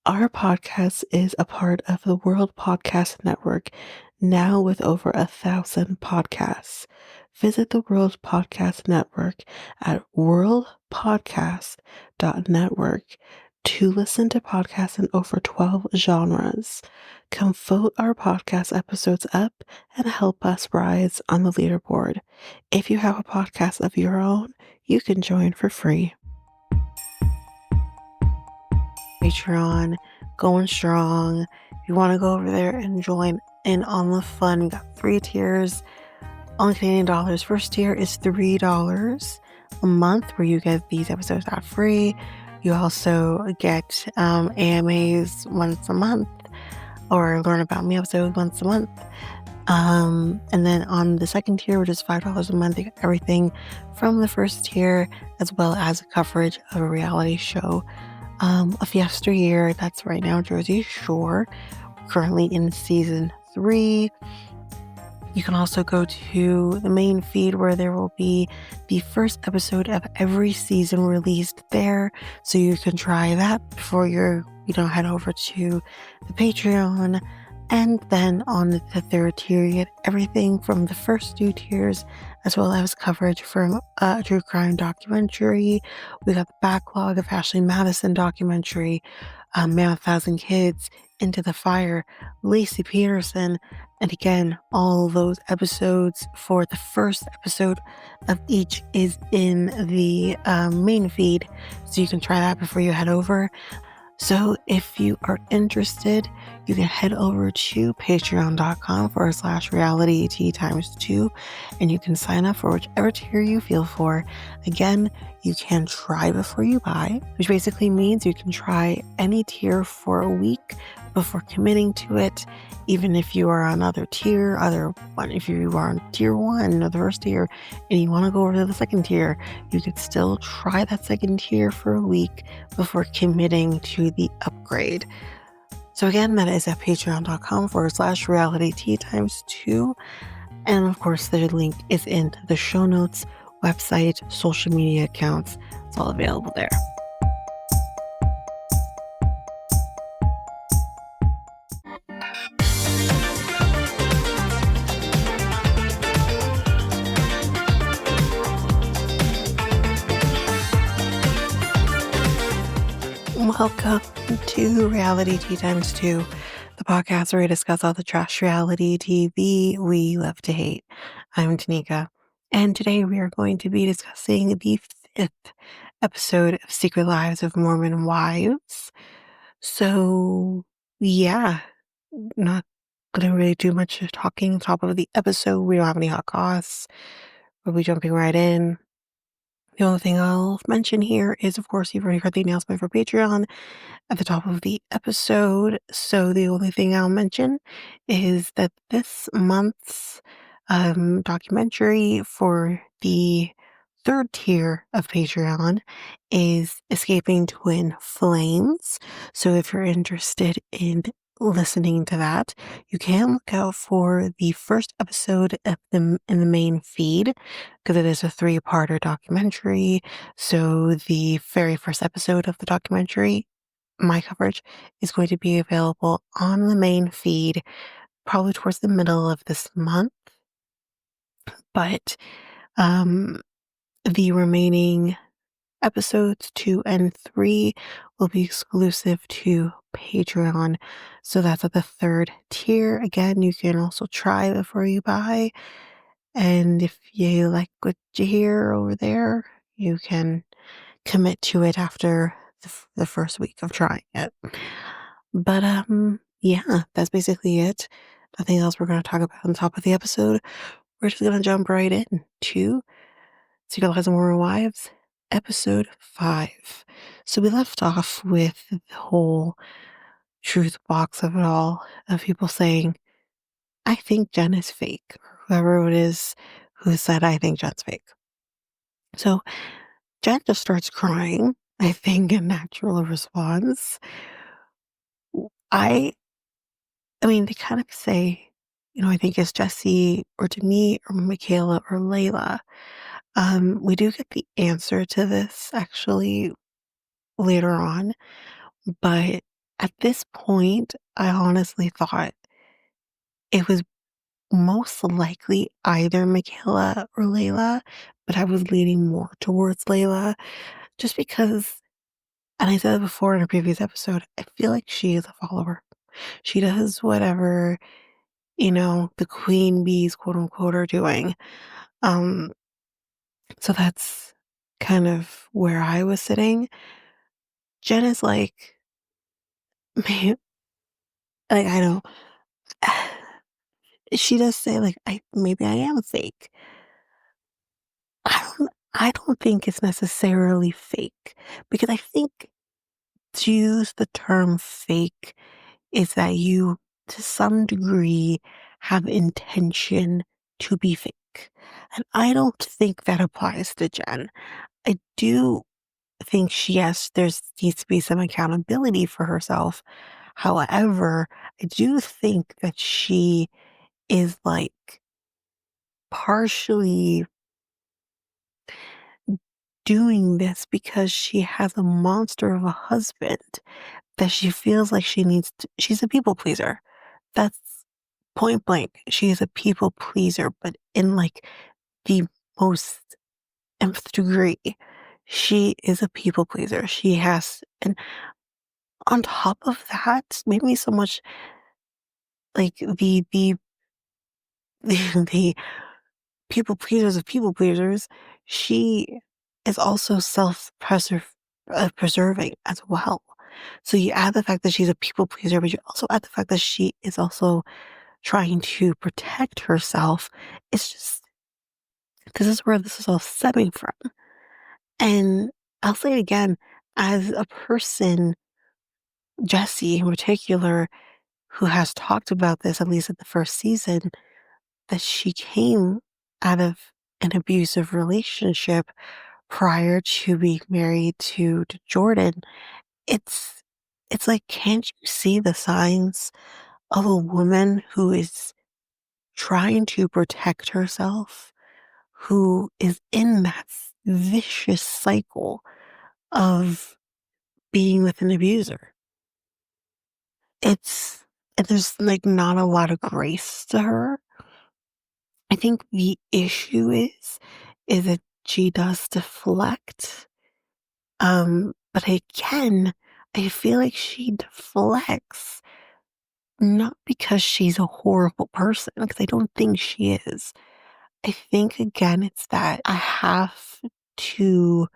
Our podcast is a part of the World Podcast Network, now with over 1,000 podcasts. Visit the World Podcast Network at worldpodcast.network to listen to podcasts in over 12 genres. Come vote our podcast episodes up and help us rise on the leaderboard. If you have a podcast of your own, you can join for free. Patreon, going strong. If you want to go over there and join in on the fun, we got 3 tiers on Canadian dollars. First tier is $3 a month, where you get these episodes ad free. You also get AMAs once a month, or Learn About Me episode once a month. And then on the second tier, which is $5 a month, you get everything from the first tier, as well as coverage of a reality show of yesteryear. That's right now Jersey Shore. We're currently in season 3. You can also go to the main feed, where there will be the first episode of every season released there, so you can try that before you head over to the Patreon. And then on the third tier, you get everything from the first 2 tiers, as well as coverage from a true crime documentary. We got the backlog of Ashley Madison documentary, Man of 1,000 Kids, Into the Fire, Lacey Peterson, and again, all those episodes for the first episode of each is in the main feed, so you can try that before you head over. So if you are interested, you can head over to patreon.com/realityt times 2, and you can sign up for whichever tier you feel for. Again, you can try before you buy, which basically means you can try any tier for a week before committing to it. Even if you are on if you are on tier 1 or the first tier and you want to go over to the second tier, you could still try that second tier for a week before committing to the upgrade. So again, that is at patreon.com/realityt times 2. And of course, the link is in the show notes, website, social media accounts. It's all available there. Welcome to Reality Tea Times 2, the podcast where we discuss all the trash reality TV we love to hate. I'm Tanika, and today we are going to be discussing the 5th episode of Secret Lives of Mormon Wives. So, yeah, not going to really do much talking on top of the episode. We don't have any hot costs. We'll be jumping right in. The only thing I'll mention here is, of course, you've already heard the announcement for Patreon at the top of the episode. So the only thing I'll mention is that this month's documentary for the 3rd tier of Patreon is Escaping Twin Flames. So if you're interested in listening to that, you can look out for the first episode of them in the main feed, because it is a 3-parter documentary. So the very first episode of the documentary, my coverage, is going to be available on the main feed probably towards the middle of this month. But the remaining episodes 2 and 3 will be exclusive to Patreon. So that's at the 3rd tier. Again, you can also try before you buy. And if you like what you hear over there, you can commit to it after the first week of trying it. But yeah, that's basically it. Nothing else we're going to talk about on top of the episode. We're just going to jump right in to Secret Lives of Mormon Wives, episode 5. So we left off with the whole truth box of it all, of people saying, I think Jen is fake, or whoever it is who said, I think Jen's fake. So Jen just starts crying, I think, a natural response. I mean, they kind of say, I think it's Jessi or Demi or Mikayla or Layla. We do get the answer to this actually later on, but At this point, I honestly thought it was most likely either Mikayla or Layla, but I was leaning more towards Layla just because, and I said it before in a previous episode, I feel like she is a follower. She does whatever, the queen bees, quote unquote, are doing. Um, so that's kind of where I was sitting. Jen is like, man, like I don't. She does say like, I maybe I am fake. I don't think it's necessarily fake because I think to use the term fake is that you to some degree have intention to be fake. And I don't think that applies to Jen. I do think yes, there's needs to be some accountability for herself. However, I do think that she is like partially doing this because she has a monster of a husband that she feels like she needs to, she's a people pleaser. That's point blank. She is a people pleaser, but in like the most nth degree. She is a people pleaser. She has, and on top of that, maybe so much like the people pleasers of people pleasers, she is also preserving as well. So you add the fact that she's a people pleaser, but you also add the fact that she is also trying to protect herself. It's just, this is where this is all stemming from. And I'll say it again, as a person, Jessi in particular, who has talked about this, at least in the first season, that she came out of an abusive relationship prior to being married to Jordan. It's it's like, can't you see the signs of a woman who is trying to protect herself, who is in that vicious cycle of being with an abuser? It's and there's like not a lot of grace to her. I think the issue is that she does deflect. But again, I feel like she deflects not because she's a horrible person, because I don't think she is. I think again, it's that I have to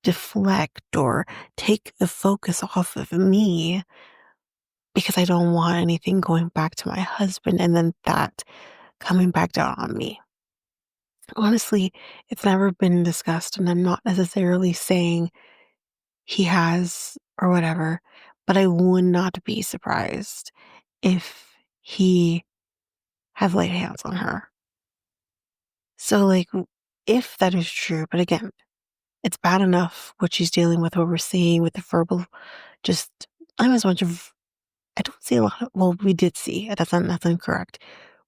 deflect or take the focus off of me because I don't want anything going back to my husband and then that coming back down on me. Honestly, it's never been discussed, and I'm not necessarily saying he has or whatever, but I would not be surprised if he has laid hands on her. So, like, if that is true, but again, it's bad enough what she's dealing with, what we're seeing with the verbal, just, I'm as much of, I don't see a lot of, well, we did see, that's incorrect.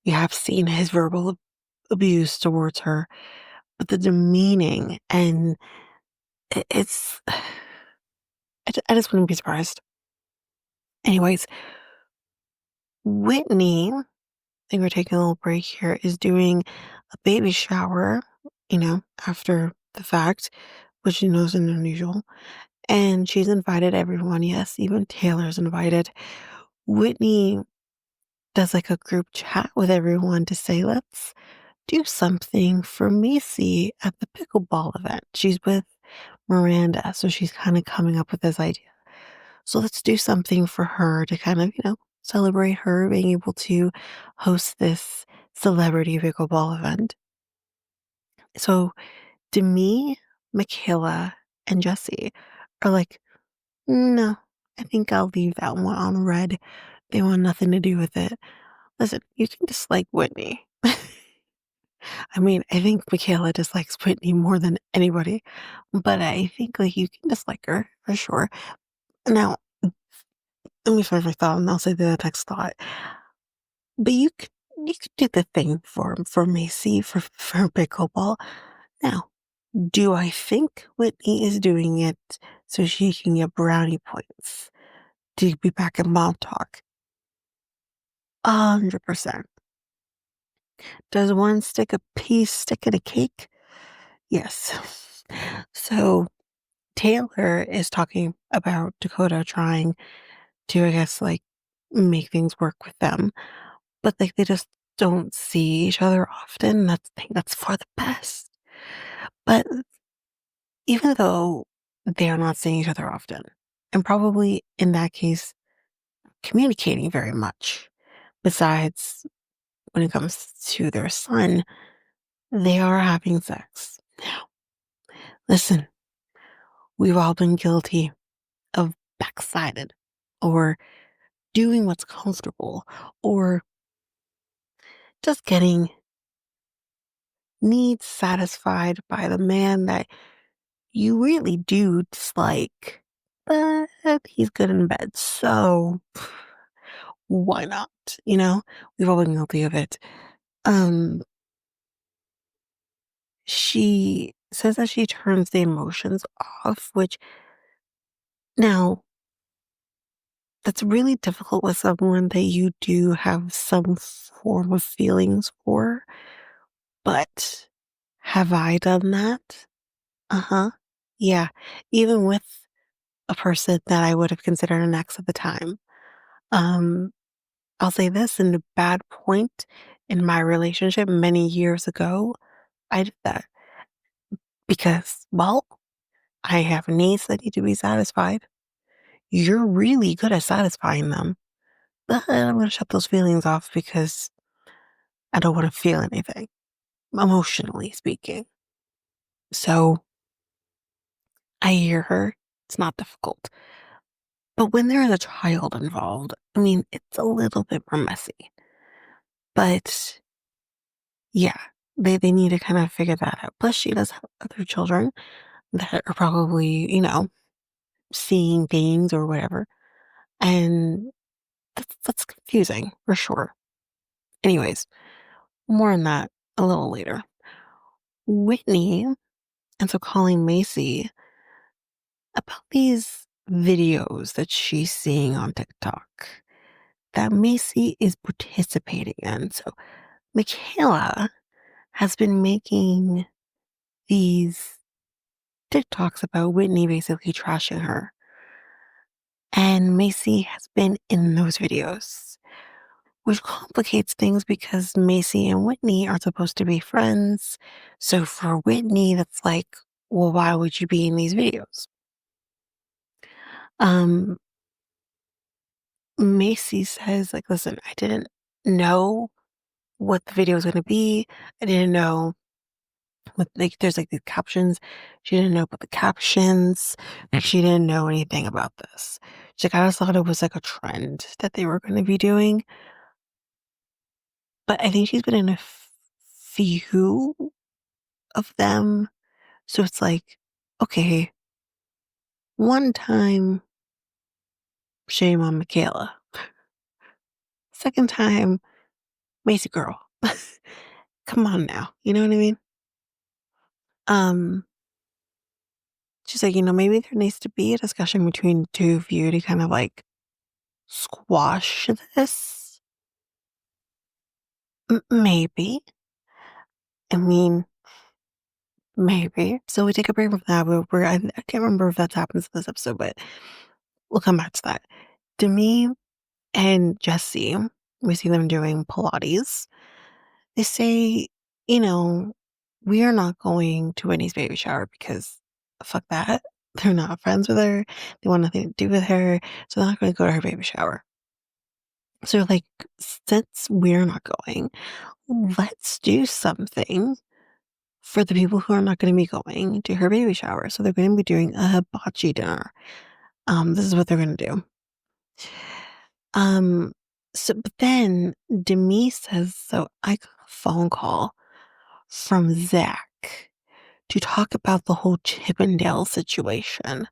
We have seen his verbal abuse towards her, but the demeaning and it's, I just wouldn't be surprised. Anyways, Whitney, I think we're taking a little break here, is doing a baby shower, after the fact, which is unusual. And she's invited everyone. Yes, even Taylor's invited. Whitney does like a group chat with everyone to say, let's do something for Macy at the pickleball event. She's with Miranda, so she's kind of coming up with this idea. So let's do something for her to kind of, celebrate her being able to host this celebrity pickleball event. So Demi, Mikayla, and Jessi are like, no, I think I'll leave that one on red. They want nothing to do with it. Listen, you can dislike Whitney. I mean, I think Mikayla dislikes Whitney more than anybody, but I think like you can dislike her for sure. Now, let me finish my thought and I'll say the next thought. But you could do the thing for Macy for pickleball. Now, do I think Whitney is doing it so she can get brownie points? to be back in mom talk. 100%. Does one stick a piece stick in a cake? Yes. So Taylor is talking about Dakota trying to, I guess, like make things work with them, but like they just don't see each other often. I think that's for the best. But even though they are not seeing each other often, and probably in that case, communicating very much, besides when it comes to their son, they are having sex. Now, listen, we've all been guilty of backsided or doing what's comfortable or just getting needs satisfied by the man that you really do dislike, but he's good in bed. So why not? You know, we've all been guilty of it. Um, she says that she turns the emotions off, which now that's really difficult with someone that you do have some form of feelings for. But have I done that? Uh huh. Yeah. Even with a person that I would have considered an ex at the time. Um, I'll say this in a bad point in my relationship many years ago, I did that because, well, I have needs that need to be satisfied. You're really good at satisfying them. But I'm going to shut those feelings off because I don't want to feel anything, emotionally speaking. So I hear her. It's not difficult. But when there is a child involved, I mean, it's a little bit more messy. But yeah, they need to kind of figure that out. Plus, she does have other children that are probably, seeing things or whatever. And that's confusing for sure. Anyways, more on that a little later. Whitney ends up calling Macy about these videos that she's seeing on TikTok that Macy is participating in. So Mikayla has been making these TikToks about Whitney basically trashing her. And Macy has been in those videos, which complicates things because Macy and Whitney are supposed to be friends. So for Whitney, that's like, well, why would you be in these videos? Um, Macy says, like, listen, I didn't know what the video was going to be. I didn't know what, like, there's like these captions. She didn't know about the captions. She didn't know anything about this. She kind of thought it was like a trend that they were going to be doing. But I think she's been in a few of them. So it's like, okay, one time, shame on Mikayla. Second time, Macy girl. Come on now. You know what I mean? Um, she's like, maybe there needs to be a discussion between the two of you to kind of like squash this. Maybe. I mean, maybe. So we take a break from that. I can't remember if that happens in this episode, but we'll come back to that. Demi and Jessi, we see them doing Pilates. They say, you know, we are not going to Whitney's baby shower because fuck that. They're not friends with her. They want nothing to do with her. So they're not going to go to her baby shower. So, like, since we're not going, let's do something for the people who are not going to be going to her baby shower. So they're going to be doing a hibachi dinner. This is what they're going to do. Um, but then Demi says, so I got a phone call from Zach to talk about the whole Chippendale situation.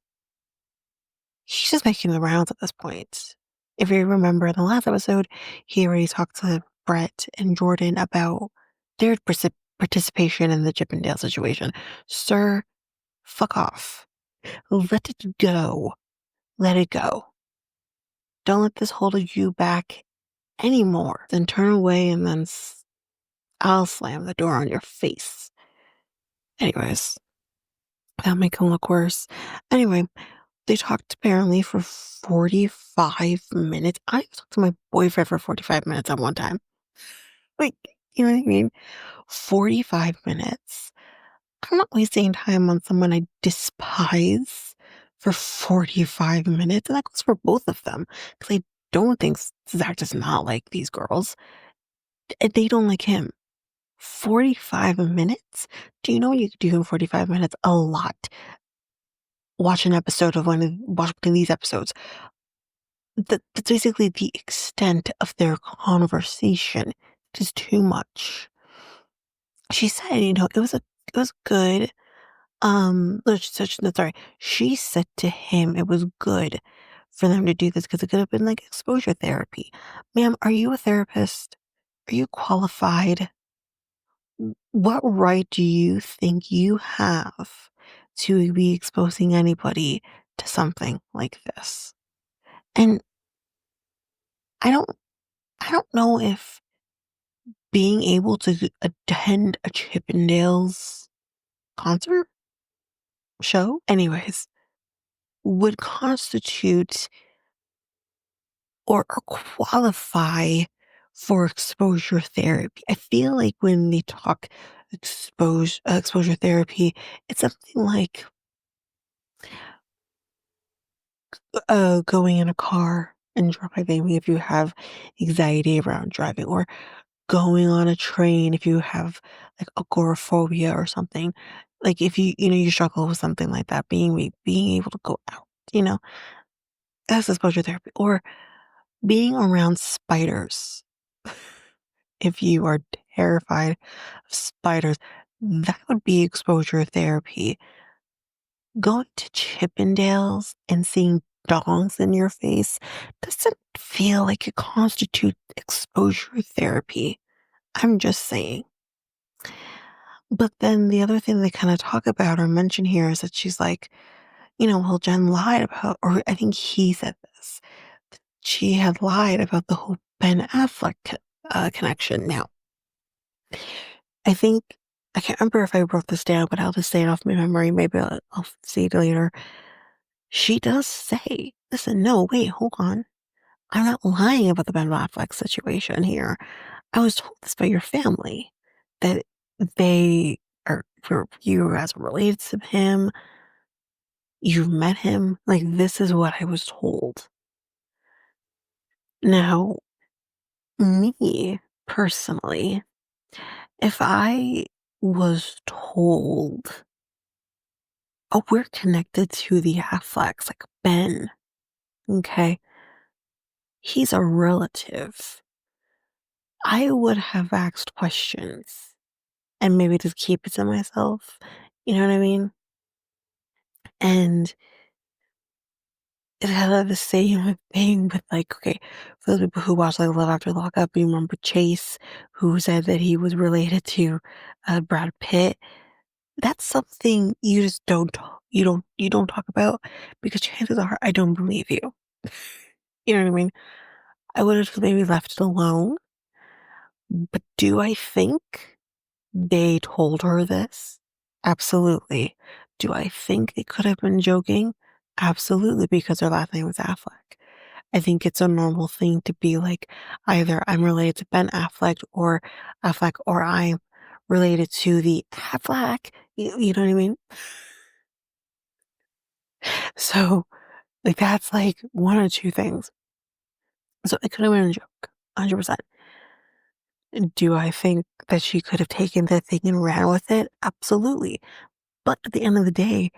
He's just making the rounds at this point. If you remember in the last episode, he already talked to Brett and Jordan about their participation in the Chippendale situation. Sir, fuck off. Let it go. Let it go. Don't let this hold you back anymore. Then turn away and then I'll slam the door on your face. Anyways, that'll make him look worse. Anyway, they talked apparently for 45 minutes. I talked to my boyfriend for 45 minutes at one time. Like, you know what I mean? 45 minutes. I'm not wasting time on someone I despise for 45 minutes. And that goes for both of them. Because I don't think Zach does not like these girls. And they don't like him. 45 minutes? Do you know what you could do in 45 minutes? A lot. Watch an episode of watch one of these episodes. That's basically the extent of their conversation. It is too much. She said, it was good. Sorry. She said to him it was good for them to do this because it could have been like exposure therapy. Ma'am, are you a therapist? Are you qualified? What right do you think you have to be exposing anybody to something like this? And I don't I don't know if being able to attend a Chippendales concert show, anyways, would constitute or qualify for exposure therapy. I feel like when they talk exposure therapy, it's something like going in a car and driving if you have anxiety around driving, or going on a train if you have like agoraphobia or something. Like if you struggle with something like that, being able to go out, you know, that's exposure therapy. Or being around spiders. If you are terrified of spiders, that would be exposure therapy. Going to Chippendales and seeing dogs in your face doesn't feel like it constitutes exposure therapy. I'm just saying. But then the other thing they kind of talk about or mention here is that she's like, well, Jen lied about, or I think he said this. She had lied about the whole Ben Affleck connection. Now, I think, I can't remember if I wrote this down, but I'll just say it off my memory. Maybe I'll see it later. She does say, listen, no, wait, hold on. I'm not lying about the Ben Affleck situation here. I was told this by your family that they are, you guys are related to him. You've met him. Like, this is what I was told. Now, me personally, if I was told, oh, we're connected to the Afflecks, like Ben, okay, he's a relative, I would have asked questions and maybe just keep it to myself. You know what I mean? And it had the same thing with like, okay, for the people who watch like Love After Lockup, you remember Chase, who said that he was related to Brad Pitt. That's something you just you don't talk about because chances are I don't believe you. You know what I mean? I would have maybe left it alone. But do I think they told her this? Absolutely. Do I think they could have been joking? Absolutely, because their last name was Affleck. I think it's a normal thing to be like, either I'm related to Ben Affleck, or I'm related to the Affleck. You know what I mean? So, like, that's like one or two things. So it could have been a joke, 100%. Do I think that she could have taken the thing and ran with it? Absolutely. But at the end of the day,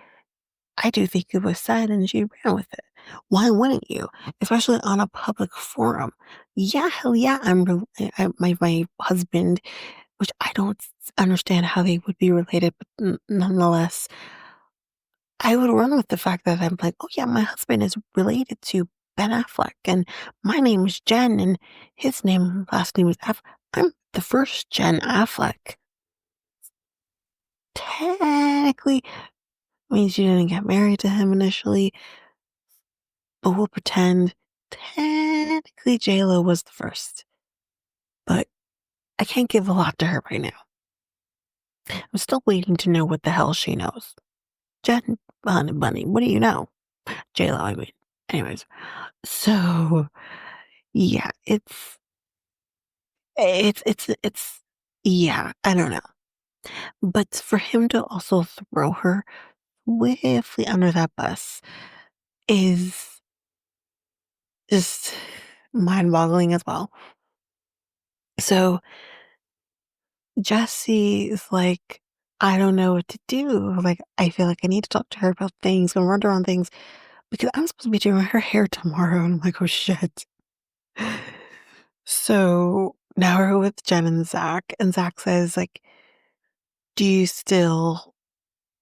I do think it was said and she ran with it. Why wouldn't you? Especially on a public forum. Yeah, hell yeah, my husband, which I don't understand how they would be related, but nonetheless, I would run with the fact that I'm like, oh yeah, my husband is related to Ben Affleck, and my name is Jen, and his last name is I'm the first Jen Affleck. Technically, means you didn't get married to him initially, but we'll pretend technically J-Lo was the first, but I can't give a lot to her right now. I'm still waiting to know what the hell she knows. Jen, honey bunny, what do you know? J-Lo, I mean. Anyways, so yeah, it's yeah, I don't know. But for him to also throw her swiftly under that bus is just mind-boggling as well. So Jessie is like, I don't know what to do. Like, I feel like I need to talk to her about things, confront her on things because I'm supposed to be doing her hair tomorrow. And I'm like, oh shit. So now we're with Jen and Zach says, like, do you still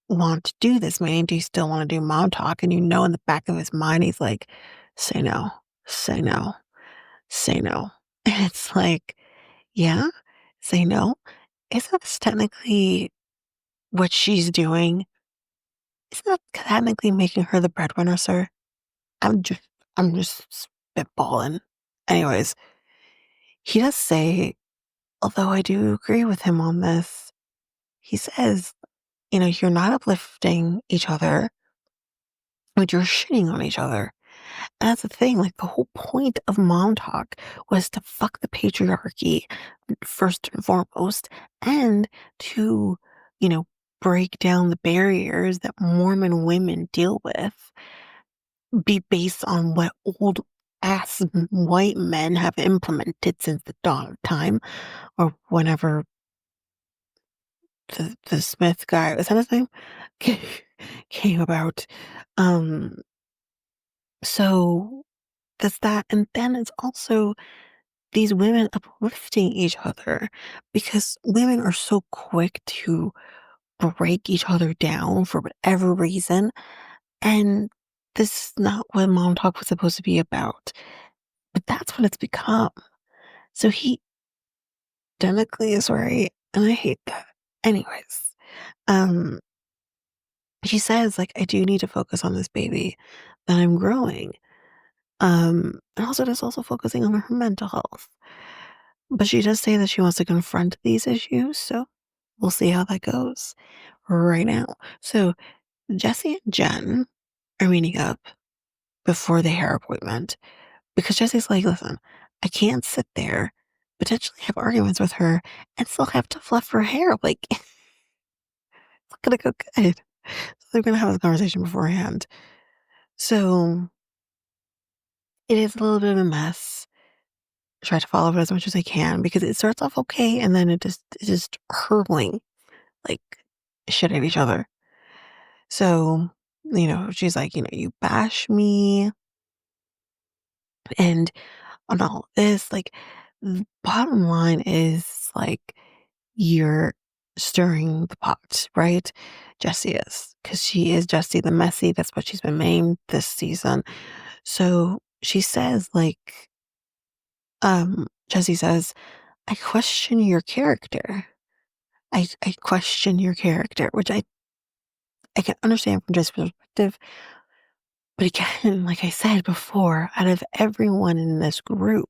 want to do this, man? Do you still want to do mom talk? And you know, in the back of his mind, he's like, say no, say no, say no. And it's like, yeah, say no. Isn't this technically what she's doing? Isn't that technically making her the breadwinner, sir? I'm just, I'm just spitballing. Anyways, he does say, although I do agree with him on this, he says, you know, you're not uplifting each other, but you're shitting on each other. And that's the thing, like the whole point of Mom Talk was to fuck the patriarchy first and foremost, and to, you know, break down the barriers that Mormon women deal with, be based on what old ass white men have implemented since the dawn of time, or whenever the Smith guy, was that his name? Came about. Um, so that's that. And then it's also these women uplifting each other because women are so quick to break each other down for whatever reason. And this is not what Mom Talk was supposed to be about. But that's what it's become. So he technically is right. And I hate that. Anyways, um, she says, like, I do need to focus on this baby that I'm growing. And also just also focusing on her mental health. But she does say that she wants to confront these issues, so we'll see how that goes right now. So Jessi and Jen are meeting up before the hair appointment because Jesse's like, listen, I can't sit there, potentially have arguments with her, and still have to fluff her hair. Like, it's not gonna go good. So they're gonna have this conversation beforehand. So it is a little bit of a mess. Try to follow it as much as I can because it starts off okay and then it's just hurtling like shit at each other. So, you know, she's like, you know, you bash me and on all this, like, the bottom line is like you're stirring the pot, right? Jessie is, because she is Jessie the messy. That's what she's been named this season. So she says, like, Jessie says, I question your character. I question your character, which I can understand from Jessie's perspective. But again, like I said before, out of everyone in this group,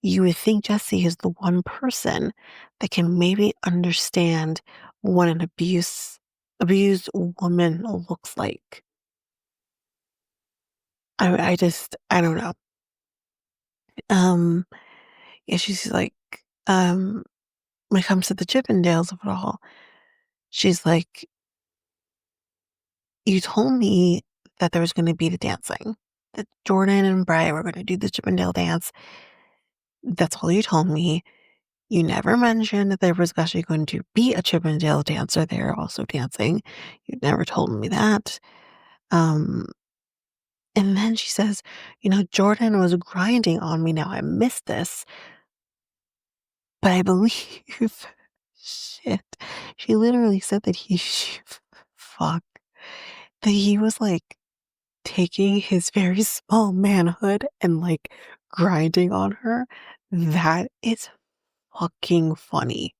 you would think Jessie is the one person that can maybe understand what an abused woman looks like. I don't know. Um, yeah, she's like, um, when it comes to the Chippendales of it all, she's like, you told me that there was going to be the dancing, that Jordan and Bry were going to do the Chippendale dance. That's all you told me. You never mentioned that there was actually going to be a Chippendale dancer there also dancing. You never told me that. Um, and then she says, you know, Jordan was grinding on me. Now I missed this, but I believe, shit, she literally said that fuck, that he was like taking his very small manhood and like grinding on her. That is fucking funny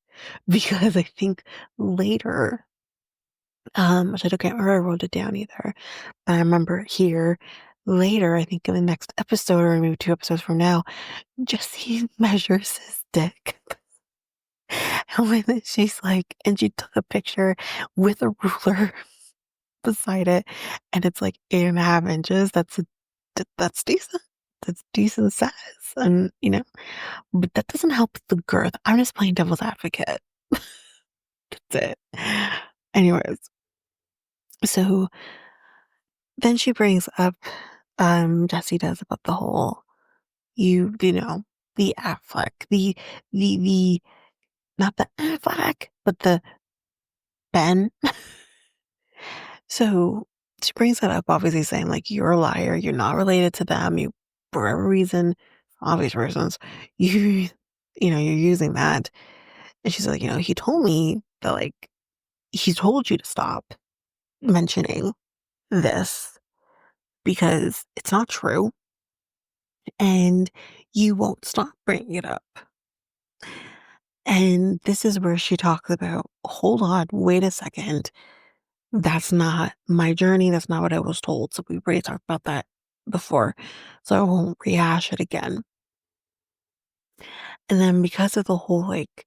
because I think later, which I can't remember, I wrote it down either, but I remember here later, I think in the next episode or maybe 2 episodes from now, Jessi measures his dick. And when she's like and she took a picture with a ruler beside it, and it's like 8.5 inches. That's decent. That's decent size, and, but that doesn't help with the girth. I'm just playing devil's advocate. That's it. Anyways, so then she brings up, Jessi does about the whole, you know, the Affleck, the not the Affleck, but the Ben. So she brings that up, obviously saying, like, you're a liar. You're not related to them. You, for whatever reason, obvious reasons, you, you're using that. And she's like, he told me that, like, he told you to stop mentioning this because it's not true and you won't stop bringing it up. And this is where she talks about, hold on, wait a second. That's not my journey. That's not what I was told. So we've already talked about that before. So I won't rehash it again. And then because of the whole like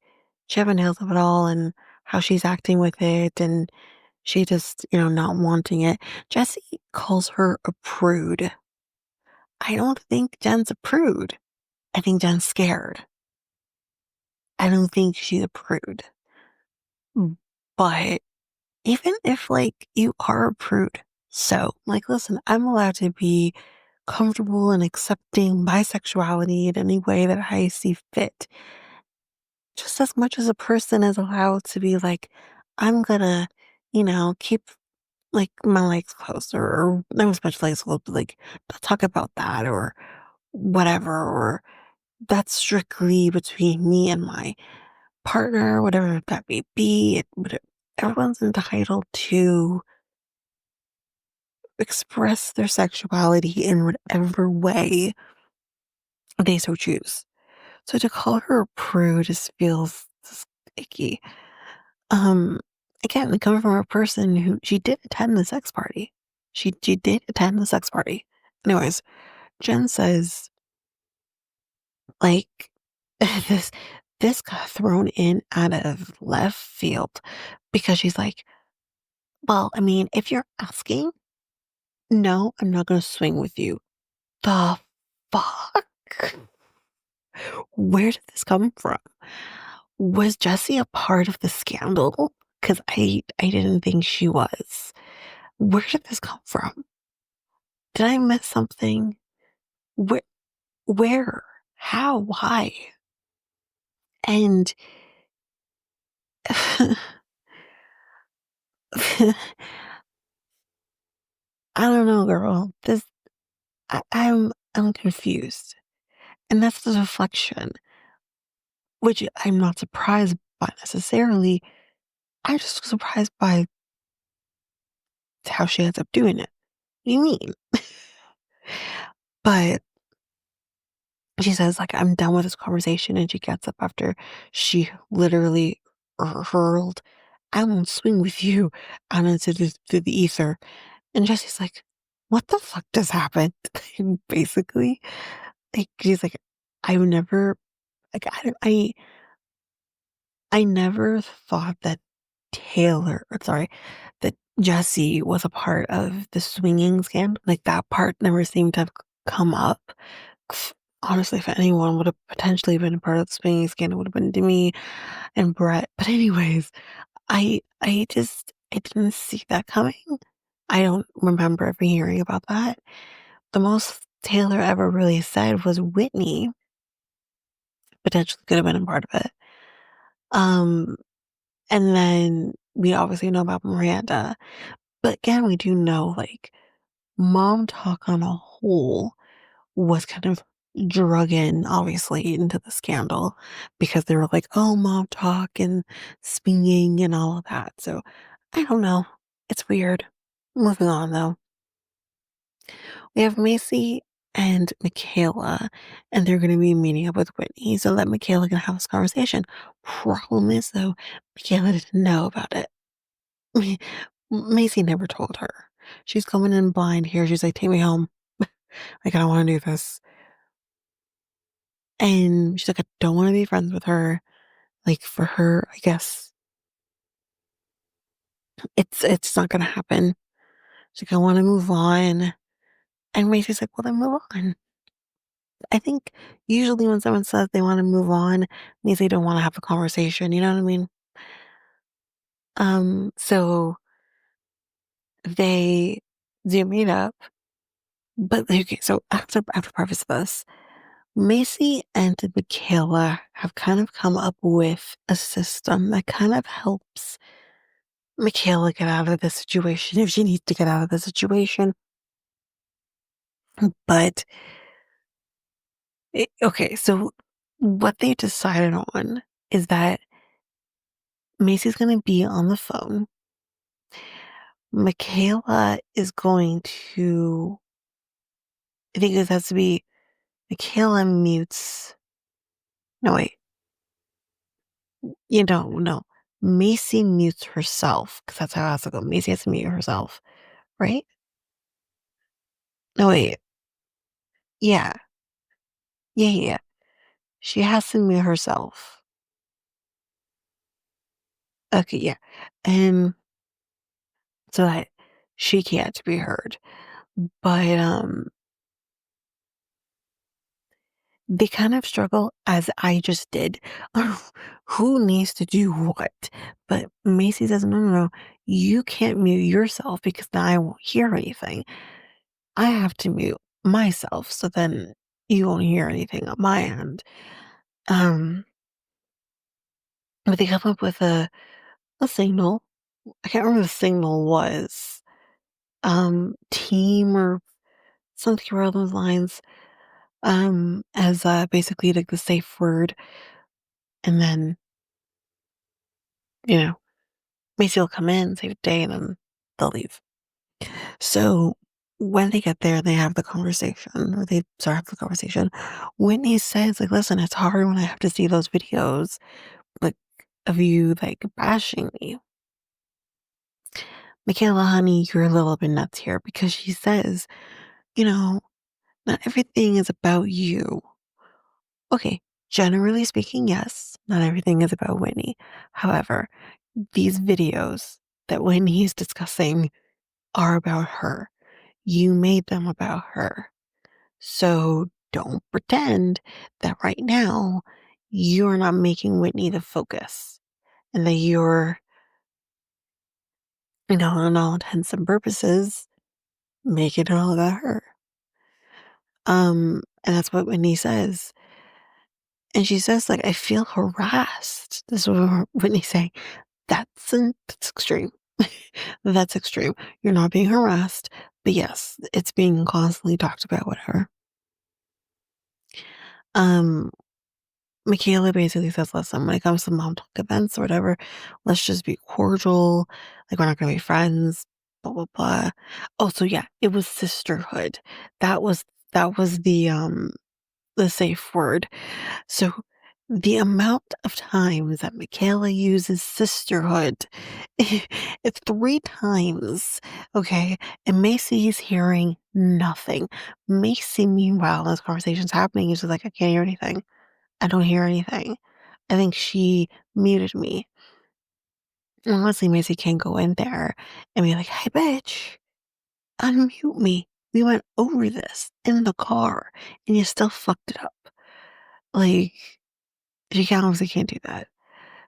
Chip Hills of it all and how she's acting with it and she just, not wanting it, Jessi calls her a prude. I don't think Jen's a prude. I think Jen's scared. I don't think she's a prude. But even if like you are a prude, so like listen, I'm allowed to be comfortable and accepting bisexuality in any way that I see fit. Just as much as a person is allowed to be like, I'm gonna, keep like my legs closed or not as much legs closed, but like not talk about that or whatever, or that's strictly between me and my partner, whatever that may be. Everyone's entitled to express their sexuality in whatever way they so choose. So to call her a prude just feels just icky. Um, Again, coming from a person who she did attend the sex party. She did attend the sex party. Anyways, Jen says like this this got thrown in out of left field because she's like, well, I mean, if you're asking, no, I'm not gonna swing with you. The fuck? Where did this come from? Was Jessi a part of the scandal? Because I didn't think she was. Where did this come from? Did I miss something? Where? Where? How? Why? And I don't know, girl. I'm confused, and that's the reflection, which I'm not surprised by necessarily. I'm just surprised by how she ends up doing it. You mean? But she says, like, I'm done with this conversation. And she gets up after she literally hurled, I won't swing with you out into the ether. And Jesse's like, what the fuck just happened? Basically, like, she's like, I've never, like, I never thought that that Jessi was a part of the swinging scandal. Like, that part never seemed to have come up. Honestly, if anyone would have potentially been a part of the swinging scandal, would have been Demi and Brett. But anyways, I didn't see that coming. I don't remember ever hearing about that. The most Taylor ever really said was Whitney potentially could have been a part of it. Um, and then we obviously know about Miranda. But again, we do know like mom talk on a whole was kind of drug in, obviously, into the scandal because they were like, oh, mom talk and swinging and all of that. So I don't know. It's weird. Moving on, though. We have Macy and Mikayla, and they're going to be meeting up with Whitney so that Mikayla can have this conversation. Problem is, though, Mikayla didn't know about it. Macy never told her. She's coming in blind here. She's like, take me home. Like, I don't want to do this. And she's like, I don't want to be friends with her. Like, for her, I guess it's not gonna happen. She's like, I want to move on. And Macy's like, well, then move on. I think usually when someone says they want to move on, means they don't want to have a conversation. You know what I mean? So they do meet up, but okay. So after preface this, Macy and Mikayla have kind of come up with a system that kind of helps Mikayla get out of the situation if she needs to get out of the situation. But okay, so what they decided on is that Macy's going to be on the phone. Mikayla is going to, I think it has to be Mikayla mutes. No, wait. You know, no. Macy mutes herself because that's how it has to go. Macy has to mute herself, right? No, wait. Yeah. Yeah, yeah, yeah. She has to mute herself. Okay, yeah. And so that she can't be heard. But they kind of struggle as I just did. Who needs to do what? But Macy says, no, no, no. You can't mute yourself because then I won't hear anything. I have to mute myself so then you won't hear anything on my end. Um, but they come up with a signal. I can't remember what the signal was. Team or something around those lines. As basically like the safe word, and then you know Macy will come in, save the day, and then they'll leave. So when they get there, they have the conversation, or they start have the conversation. Whitney says, like, listen, it's hard when I have to see those videos, like, of you, like, bashing me. Mikayla, honey, you're a little bit nuts here because she says, you know, not everything is about you. Okay, generally speaking, yes, not everything is about Whitney. However, these videos that Whitney is discussing are about her. You made them about her. So don't pretend that right now you're not making Whitney the focus and that you're, on all intents and purposes, making it all about her. And that's what Whitney says. And she says, like, I feel harassed. This is what Whitney's saying. That's extreme. That's extreme. You're not being harassed, but yes, it's being constantly talked about, whatever. Um, Mikayla basically says, listen, when it comes to mom talk events or whatever, let's just be cordial. Like, we're not gonna be friends, blah blah blah. Oh, so yeah, it was sisterhood. That was the safe word. So the amount of times that Mikayla uses sisterhood, it's 3 times, okay? And Macy's hearing nothing. Macy, meanwhile, as conversation's happening, is just like, I can't hear anything. I don't hear anything. I think she muted me. And honestly, Macy can't go in there and be like, hey, bitch, unmute me. We went over this in the car and you still fucked it up. Like, she obviously can't do that.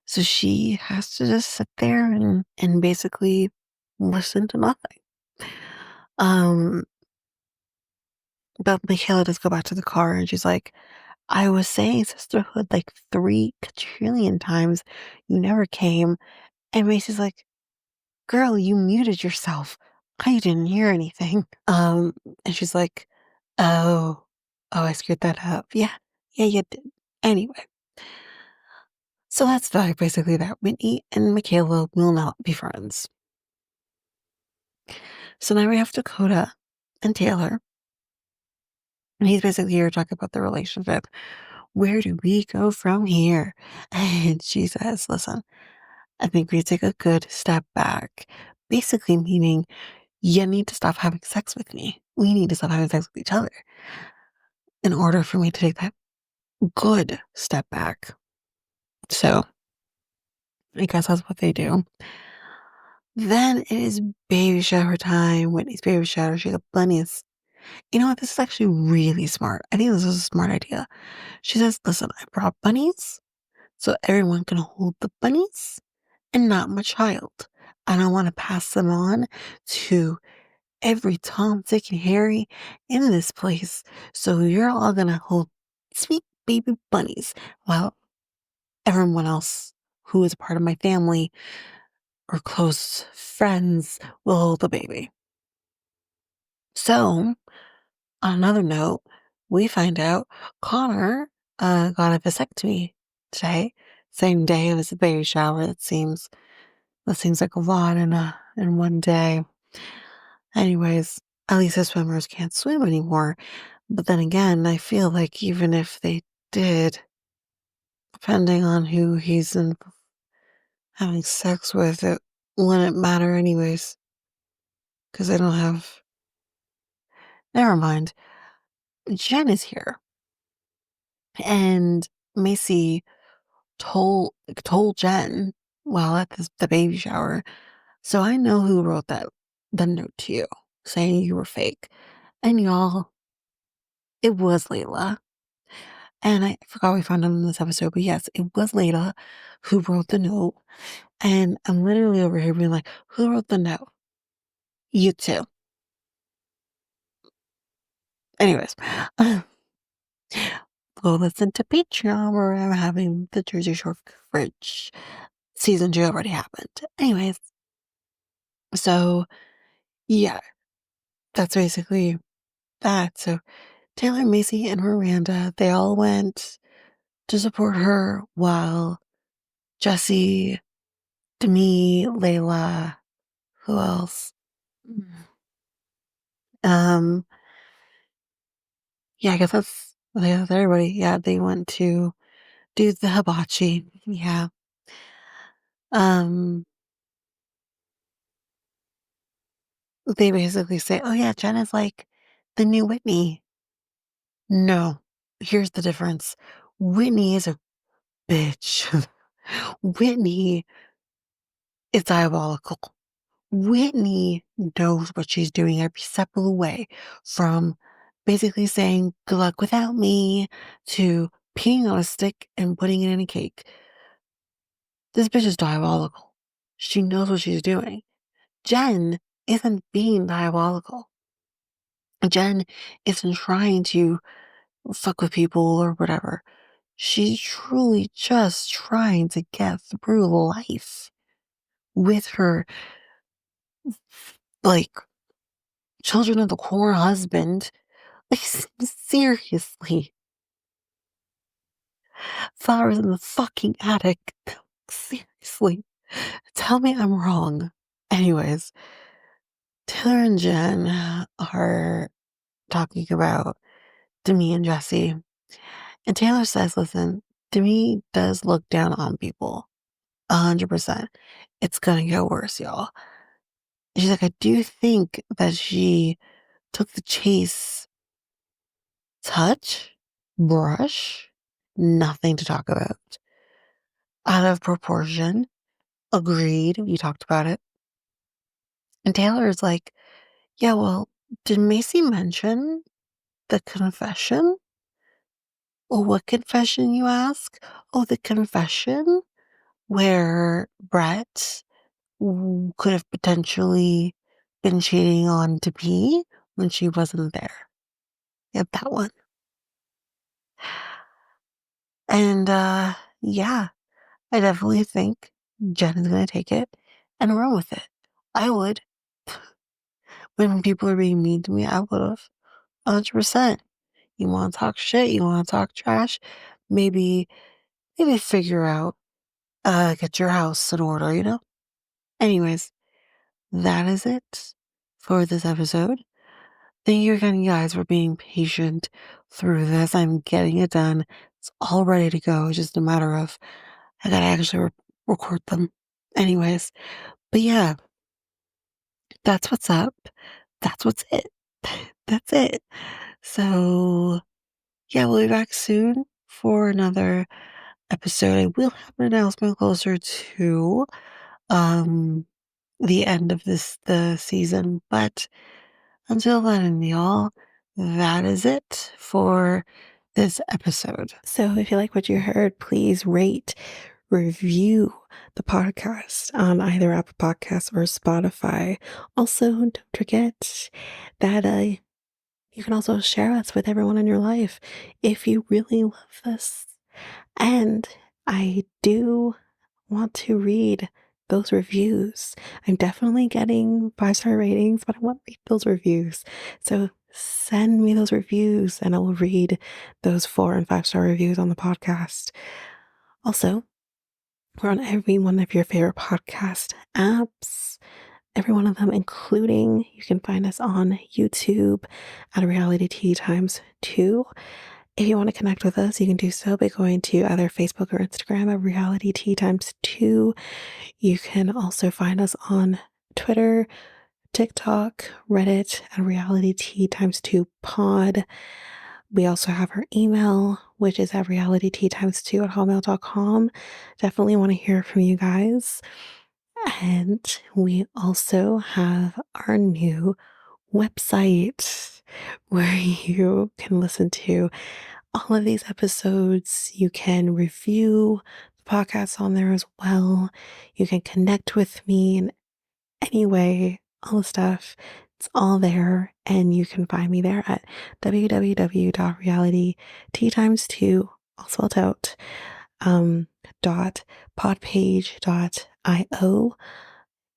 So she has to just sit there and basically listen to nothing. Um, but Mikayla does go back to the car and she's like, I was saying sisterhood like 3 quadrillion times. You never came. And Macy's like, girl, you muted yourself. I didn't hear anything. And she's like, oh, I screwed that up. Yeah, you did. Anyway, so that's basically that. Whitney and Mikayla will not be friends. So now we have Dakota and Taylor. And he's basically here to talk about the relationship. Where do we go from here? And she says, listen, I think we take a good step back. Basically meaning you need to stop having sex with me. we need to stop having sex with each other in order for me to take that good step back. So I guess that's what they do. Then it is baby shower time. Whitney's baby shower. She got bunnies. You know what? This is actually really smart. I think this is a smart idea. She says, listen, I brought bunnies so everyone can hold the bunnies and not my child. And I want to pass them on to every Tom, Dick, and Harry in this place. So you're all going to hold sweet baby bunnies while everyone else who is part of my family or close friends will hold the baby. So, on another note, we find out Connor got a vasectomy today, same day as the baby shower. That seems like a lot in one day. Anyways, at least the swimmers can't swim anymore. But then again, I feel like even if they did, depending on who he's having sex with, it wouldn't matter anyways. Because they don't have. Never mind. Jen is here, and Macy told Jen while at the baby shower. So I know who wrote the note to you saying you were fake, and y'all, it was Layla. And I forgot we found out in this episode, but yes, it was Layla who wrote the note. And I'm literally over here being like, who wrote the note? You too. Anyways, go listen to Patreon where I'm having the Jersey Shore fridge. Season 2 already happened. Anyways, so yeah, that's basically that. So Taylor, Macy, and Miranda, they all went to support her while Jessi, Demi, Layla, who else? Um, yeah, I guess that's everybody. Yeah, they went to do the hibachi. Yeah. Um, they basically say, oh yeah, Jen is like the new Whitney. No, here's the difference. Whitney is a bitch. Whitney is diabolical. Whitney knows what she's doing every step of the way, from basically saying good luck without me to peeing on a stick and putting it in a cake. This bitch is diabolical. She knows what she's doing. Jen isn't being diabolical. Jen isn't trying to fuck with people or whatever. She's truly just trying to get through life with her, like, children of the corn husband. Like, seriously. Flowers in the fucking attic. Seriously. Tell me I'm wrong. Anyways, Taylor and Jen are talking about Demi and Jessi. And Taylor says, listen, Demi does look down on people. 100%. It's gonna get worse, y'all. She's like, I do think that she took the chase touch, brush, nothing to talk about. Out of proportion. Agreed. We talked about it. And Taylor is like, yeah, well, did Macy mention the confession? Oh, what confession, you ask? Oh, the confession where Brett could have potentially been cheating on Demi when she wasn't there. Yeah, that one. And yeah, I definitely think Jen is gonna take it and run with it. I would. When people are being mean to me, I would have. 100%. You wanna talk shit, you wanna talk trash, maybe figure out get your house in order, you know? Anyways, that is it for this episode. Thank you again, you guys, for being patient through this. I'm getting it done. It's all ready to go. It's just a matter of I gotta actually record them. Anyways, but yeah, that's what's up. That's what's it. that's it. So, yeah, we'll be back soon for another episode. I will have an announcement closer to um the end of the season, but until then, y'all, that is it for this episode. So if you like what you heard, please rate, review the podcast on either Apple Podcasts or Spotify. Also, don't forget that you can also share us with everyone in your life if you really love this. And I do want to read those reviews. I'm definitely getting 5-star ratings, but I want to read those reviews. So send me those reviews and I will read those 4 and 5-star reviews on the podcast. Also, we're on every one of your favorite podcast apps, every one of them, including you can find us on YouTube at Reality Tea Times 2. If you want to connect with us, you can do so by going to either Facebook or Instagram at Reality Tea Times 2. You can also find us on Twitter, TikTok, Reddit at Reality Tea Times 2 Pod. We also have our email, which is at realityteatimes2 at hotmail.com. Definitely want to hear from you guys. And we also have our new website where you can listen to all of these episodes. You can review the podcast on there as well. You can connect with me in any way, all the stuff. It's all there, and you can find me there at www.realityteatimes2, all spelled out, dot podpage.io.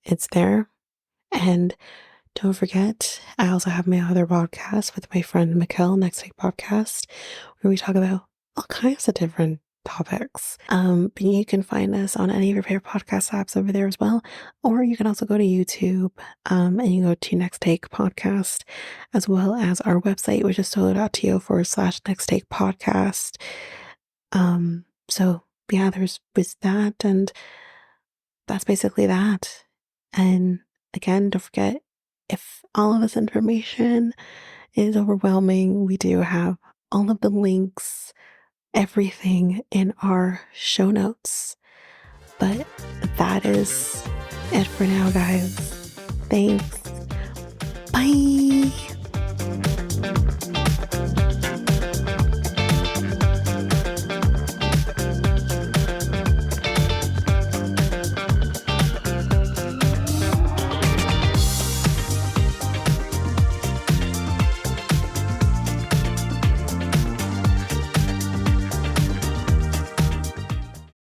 It's there. And don't forget, I also have my other podcast with my friend Mikayla, Next Week Podcast, where we talk about all kinds of different topics. But you can find us on any of your favorite podcast apps over there as well. Or you can also go to YouTube and you go to Next Take Podcast, as well as our website, which is solo.to/Next Take Podcast. So yeah, there's that, and that's basically that. And again, don't forget, if all of this information is overwhelming, we do have all of the links, everything in our show notes. But that is it for now, guys. Thanks. Bye.